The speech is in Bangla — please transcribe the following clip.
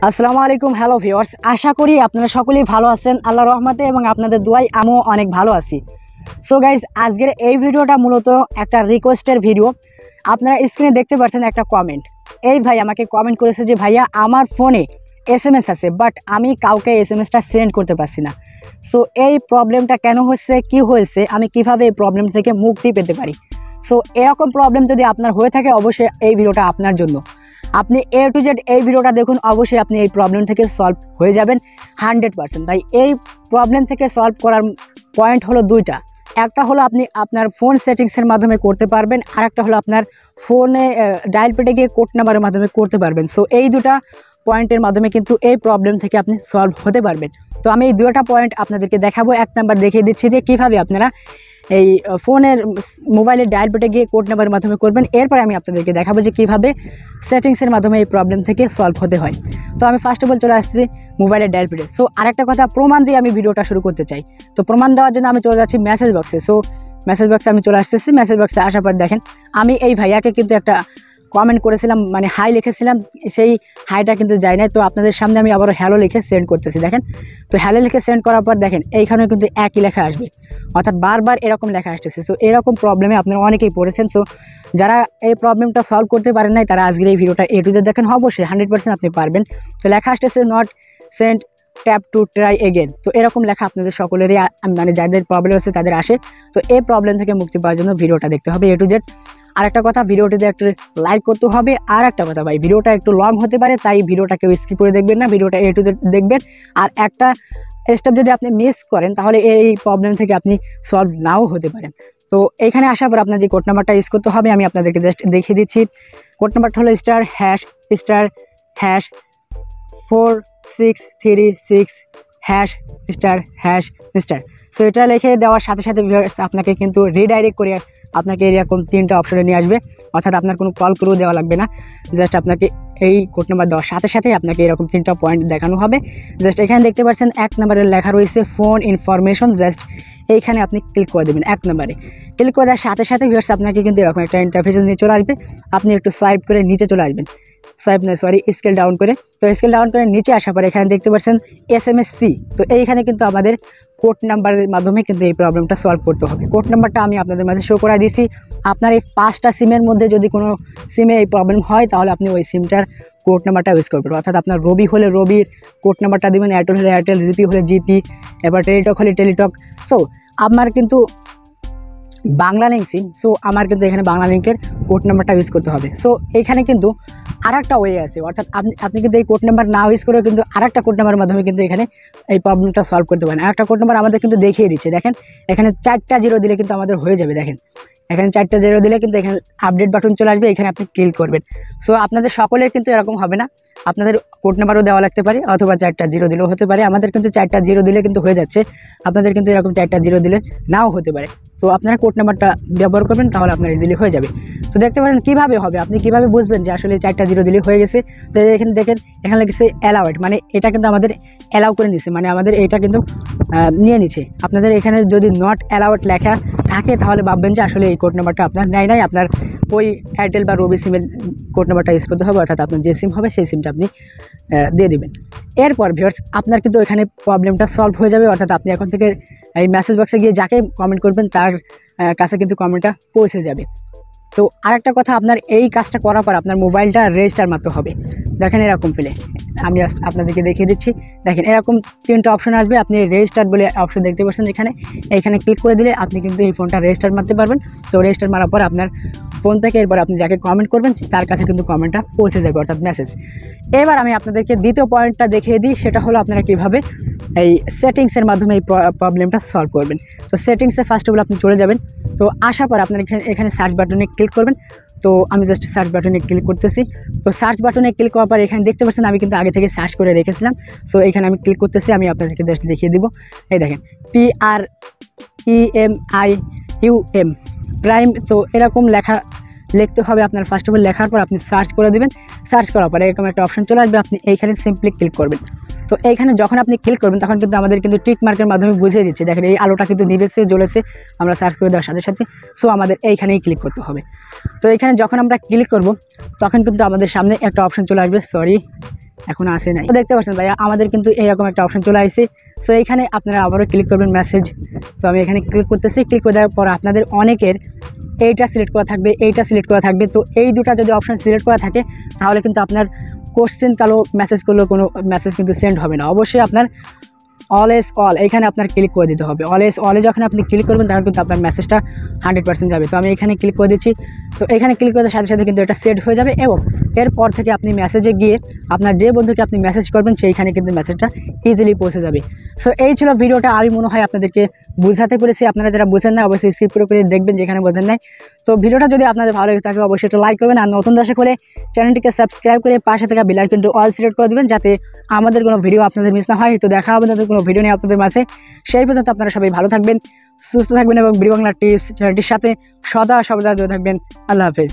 আসসালামু আলাইকুম। হ্যালো ভিউয়ার্স, আশা করি আপনারা সকলেই ভালো আছেন আল্লাহর রহমতে এবং আপনাদের দোয়ায় আমিও অনেক ভালো আছি। সো গাইজ, আজকের এই ভিডিওটা মূলত একটা রিকোয়েস্টের ভিডিও। আপনারা স্ক্রিনে দেখতে পাচ্ছেন একটা কমেন্ট। এই ভাই আমাকে কমেন্ট করেছে যে ভাইয়া আমার ফোনে এসএমএস আছে, বাট আমি কাউকে এসএমএসটা সেন্ড করতে পারছি না। সো এই প্রবলেমটা কেন হচ্ছে, কি হয়েছে, আমি কিভাবে এই প্রবলেম থেকে মুক্তি পেতে পারি। সো এরকম প্রবলেম যদি আপনার হয়ে থাকে, অবশ্যই এই ভিডিওটা আপনার জন্য। আপনি এ টু জেড এই ভিডিওটা দেখুন, অবশ্যই আপনি এই প্রবলেম থেকে সলভ হয়ে যাবেন 100%। ভাই এই প্রবলেম থেকে সলভ করার পয়েন্ট হলো দুইটা। একটা হলো আপনি আপনার ফোন সেটিংসের মাধ্যমে করতে পারবেন, আর একটা হলো আপনার ফোনে ডায়াল পেটে গিয়ে কোড নাম্বারের মাধ্যমে করতে পারবেন। সো এই দুটা পয়েন্টের মাধ্যমে কিন্তু এই প্রবলেম থেকে আপনি সলভ হতে পারবেন। তো আমি এই দুটা পয়েন্ট আপনাদেরকে দেখাবো। এক নাম্বার দেখিয়ে দিচ্ছি যে কীভাবে আপনারা এই ফোনের মোবাইলের ডায়াল পেটে গিয়ে কোড নাম্বারের মাধ্যমে করবেন। এরপরে আমি আপনাদেরকে দেখাবো যে কীভাবে সেটিংসের মাধ্যমে এই প্রবলেম থেকে সলভ হতে হয়। তো আমি ফার্স্ট অফ অল চলে আসছি মোবাইলের ডায়াল পেটে। সো আরেকটা কথা, প্রমাণ দিয়ে আমি ভিডিওটা শুরু করতে চাই। তো প্রমাণ দেওয়ার জন্য আমি চলে যাচ্ছি মেসেজ বক্সে। সো মেসেজ বক্সে আমি চলে আসতেছি। মেসেজ বক্সে আসার পর দেখেন আমি এই ভাইয়াকে কিন্তু একটা কমেন্ট করেছিলাম, মানে হাই লিখেছিলাম, সেই হাইটা কিন্তু যায় নাই। তো আপনাদের সামনে আমি আবারও হ্যালো লিখে সেন্ড করতেছি। দেখেন, তো হ্যালো লিখে সেন্ড করার পর দেখেন এইখানেও কিন্তু একই লেখা আসবে, অর্থাৎ বারবার এরকম লেখা আসতেছে। সো এরকম প্রবলেমে আপনারা অনেকেই পড়েছেন। সো যারা এই প্রবলেমটা সলভ করতে পারেন নাই, তারা আজকের এই ভিডিওটা এ টু জেড দেখেন, অবশ্যই 100% আপনি পারবেন। তো লেখা আসতেছে not send, tap to try again. তো এরকম লেখা আপনাদের সকলেরই, মানে যাদের প্রবলেম আছে তাদের আসে। তো এই প্রবলেম থেকে মুক্তি পাওয়ার জন্য ভিডিওটা দেখতে হবে এ টু জেড। আর একটা কথা, ভিডিওটিতে একটা লাইক করতে হবে। আর একটা কথা ভাই, ভিডিওটা একটু লং হতে পারে, তাই ভিডিওটা কেউ স্কিপ করে দেখবেন না, ভিডিওটা এ টু জেড দেখবেন। আর একটা স্টেপ যদি আপনি মিস করেন, তাহলে এই প্রবলেম থেকে আপনি সলভ নাও হতে পারেন। তো এইখানে আসার পর আপনার যে কোড নাম্বারটা ইউজ করতে হবে আমি আপনাদেরকে জাস্ট দেখিয়ে দিচ্ছি। কোড নাম্বারটা হলো *#*46366#***। সো এটা লিখে দেওয়ার সাথে সাথে আপনাকে কিন্তু রিডাইরেক্ট করে আপনাকে এরকম 3টা অপশনে নিয়ে আসবে, অর্থাৎ আপনার কোনো কল করেও দেওয়া লাগবে না। জাস্ট আপনাকে এই কোড নাম্বার দেওয়ার সাথে সাথে আপনাকে এরকম 3টা পয়েন্ট দেখানো হবে। জাস্ট এখানে দেখতে পাচ্ছেন 1 নম্বরে লেখা রয়েছে ফোন ইনফরমেশন। জাস্ট এইখানে আপনি ক্লিক করে দেবেন। 1 নম্বরে ক্লিক করে দেওয়ার সাথে সাথে ভিউয়ার্স আপনাকে কিন্তু এরকম একটা ইন্টারফেস নিয়ে চলে আসবে। আপনি একটু সোয়াইপ করে নিচে চলে আসবেন, স্কেল ডাউন করে। তো স্কেল ডাউন করে নিচে আসার পরে এখানে দেখতে পাচ্ছেন এসএমএস-সি। তো এইখানে কিন্তু আমাদের কোড নাম্বারের মাধ্যমে কিন্তু এই প্রবলেমটা সলভ করতে হবে। কোড নাম্বারটা আমি আপনাদের মাঝে শো করে দিয়েছি। আপনার এই 5টা সিমের মধ্যে যদি কোনো সিমে এই প্রবলেম হয়, তাহলে আপনি ওই সিমটার কোড নাম্বারটা ইউজ করবেন। অর্থাৎ আপনার রবি হলে রবির কোড নাম্বারটা দেবেন, এয়ারটেল হলে এয়ারটেল, জিপি হলে জিপি, এবার টেলিটক হলে টেলিটক। সো আমার কিন্তু বাংলা লিঙ্ক সিম, সো আমার কিন্তু এখানে বাংলা লিঙ্কের কোড নাম্বারটা ইউজ করতে হবে। সো এইখানে কিন্তু আরেকটা ওয়ে আছে, অর্থাৎ আপনি কিন্তু এই কোড নাম্বার না ইউজ করেও কিন্তু আরেকটা কোড নাম্বারের মাধ্যমে কিন্তু এখানে এই প্রবলেমটা সলভ করতে পারেন। আরেকটা কোড নাম্বার আমাদের কিন্তু দেখিয়ে দিচ্ছে। দেখেন এখানে 4টা 0 দিলে কিন্তু আমাদের হয়ে যাবে। দেখেন এখানে 4টা 0 দিলে কিন্তু এখানে আপডেট বাটন চলে আসবে, এখানে আপনি ক্লিক করবেন। সো আপনাদের সকলের কিন্তু এরকম হবে না, আপনাদের কোড নাম্বারও দেওয়া লাগতে পারে, অথবা 4টা 0 দিলেও হতে পারে। আমাদের কিন্তু 4টা 0 দিলে কিন্তু হয়ে যাচ্ছে, আপনাদের কিন্তু এরকম 4টা 0 দিলে নাও হতে পারে। তো আপনারা কোড নাম্বারটা ব্যবহার করবেন, তাহলে আপনার ইজিলি হয়ে যাবে। তো দেখতে পারেন কীভাবে হবে, আপনি কীভাবে বুঝবেন যে আসলে 4টা 0 দিলে হয়ে গেছে। তো এখানে দেখেন এখানে লিখেছে অ্যালাউড, মানে এটা কিন্তু আমাদের অ্যালাউ করে নিচ্ছে, মানে আমাদের এটা কিন্তু নিয়ে নিচ্ছে। আপনাদের এখানে যদি নট অ্যালাউড লেখা থাকে, তাহলে ভাববেন যে আসলে এই কোড নাম্বারটা আপনার নেয় নাই, আপনার ওই এয়ারটেল বা রবি সিমের কোড নাম্বারটা ইউজ করতে হবে, অর্থাৎ আপনার যে সিম হবে সেই সিমটা আপনি দিয়ে দেবেন। এরপর ভিউয়ার্স আপনার কিন্তু এখানে প্রবলেমটা সলভ হয়ে যাবে, অর্থাৎ আপনি এখন থেকে এই মেসেজ বক্সে গিয়ে যাকে কমেন্ট করবেন তার কাছে কিন্তু কমেন্টটা পৌঁছে যাবে। তো আরেকটা কথা, আপনার এই কাজটা করার পর আপনার মোবাইলটা রেজিস্টার মারতে হবে। দেখেন এরকম পেলে আমি আপনাদেরকে দেখিয়ে দিচ্ছি। দেখেন এরকম 3টা অপশন আসবে, আপনি রেজিস্টার বলে অপশন দেখতে পাচ্ছেন এখানে ক্লিক করে দিলে আপনি কিন্তু এই ফোনটা রেজিস্টার মারতে পারবেন। তো রেজিস্টার মারার পর আপনার ফোন থেকে এরপর আপনি যাকে কমেন্ট করবেন তার কাছে কিন্তু কমেন্টটা পৌঁছে যাবে, অর্থাৎ মেসেজ। এবার আমি আপনাদেরকে দ্বিতীয় পয়েন্টটা দেখিয়ে দিই, সেটা হলো আপনারা কীভাবে এই সেটিংসের মাধ্যমে এই প্রবলেমটা সলভ করবেন। তো সেটিংসে ফার্স্ট অফ অল আপনি চলে যাবেন। তো আসার পর আপনার এখানে সার্চ বাটনে ক্লিক করবেন। তো আমি জাস্ট সার্চ বাটনে ক্লিক করতেছি। তো সার্চ বাটনে ক্লিক করার পর এখানে দেখতে পাচ্ছেন আমি কিন্তু আগে থেকে সার্চ করে রেখেছিলাম। সো এখানে আমি ক্লিক করতেছি, আমি আপনাদেরকে জাস্ট দেখিয়ে দিব। এই দেখেন PREMIUM প্রাইম। তো এরকম লিখতে হবে আপনার। ফার্স্ট অফ অল লেখার পর আপনি সার্চ করে দেবেন। সার্চ করার পরে এরকম একটা অপশন চলে আসবে, আপনি এইখানে সিম্পলি ক্লিক করবেন। তো এইখানে যখন আপনি ক্লিক করবেন তখন কিন্তু আমাদের কিন্তু টিক মার্কের মাধ্যমে বুঝিয়ে দিচ্ছে। দেখেন এই আলোটা কিন্তু নিভেছে জ্বলেছে আমরা সার্চ করে দেওয়ার সাথে সাথে। সো আমাদের এইখানেই ক্লিক করতে হবে। তো এখানে যখন আমরা ক্লিক করব তখন কিন্তু আমাদের সামনে একটা অপশন চলে আসবে, এখন আসে নাই। তো দেখতে পাচ্ছেন ভাইয়া আমাদের কিন্তু এরকম একটা অপশন চলে আসছে। সো এইখানে আপনারা আবারও ক্লিক করবেন মেসেজ। তো আমি এখানে ক্লিক করতেছি। ক্লিক করে দেওয়ার পর আপনাদের অনেকের এইটা সিলেক্ট করা থাকবে, এইটা সিলেক্ট করা থাকবে। তো এই দুটো যদি অপশন সিলেক্ট করা থাকে তাহলে কিন্তু আপনার কোশ্চেন কালো মেসেজ করলেও কোনো মেসেজ কিন্তু সেন্ড হবে না। অবশ্যই আপনার অলওয়েজ অল এখানে আপনার ক্লিক করে দিতে হবে। অলওয়েজ অলে যখন আপনি ক্লিক করবেন তখন কিন্তু আপনার মেসেজটা 100% যাবে। তো আমি এখানে ক্লিক করে দিচ্ছি। তো এখানে ক্লিক করার সাথে সাথে কিন্তু এটা সেট হয়ে যাবে এবং এরপর থেকে আপনি মেসেজে গিয়ে আপনার যে বন্ধুকে আপনি মেসেজ করবেন সেইখানে কিন্তু মেসেজটা ইজিলি পৌঁছে যাবে। সো এই ছিল ভিডিওটা। আমি মনে হয় আপনাদেরকে বুঝাতে পেরেছি। আপনারা যারা বুঝেন না অবশ্যই স্কিপ করে দেখবেন যেখানে বোঝেন নাই। তো ভিডিওটা যদি আপনাদের ভালো লাগে থাকে অবশ্যই একটা লাইক করবেন, আর নতুন দর্শক হলে চ্যানেলটিকে সাবস্ক্রাইব করে পাশে থাকা বেল আইকনটি অল সিলেক্ট করে দেবেন যাতে আমাদের কোনো ভিডিও আপনাদের মিস না হয়। তো দেখা হবে তাদের কোনো ভিডিও নিয়ে আপনাদের মাঝে। সেই পর্যন্ত আপনারা সবাই ভালো থাকবেন, সুস্থ থাকবেন এবং বাংলা টিপস চ্যানেলটির সাথে সদা সর্বদা জড়িত থাকবেন। আল্লাহ হাফেজ।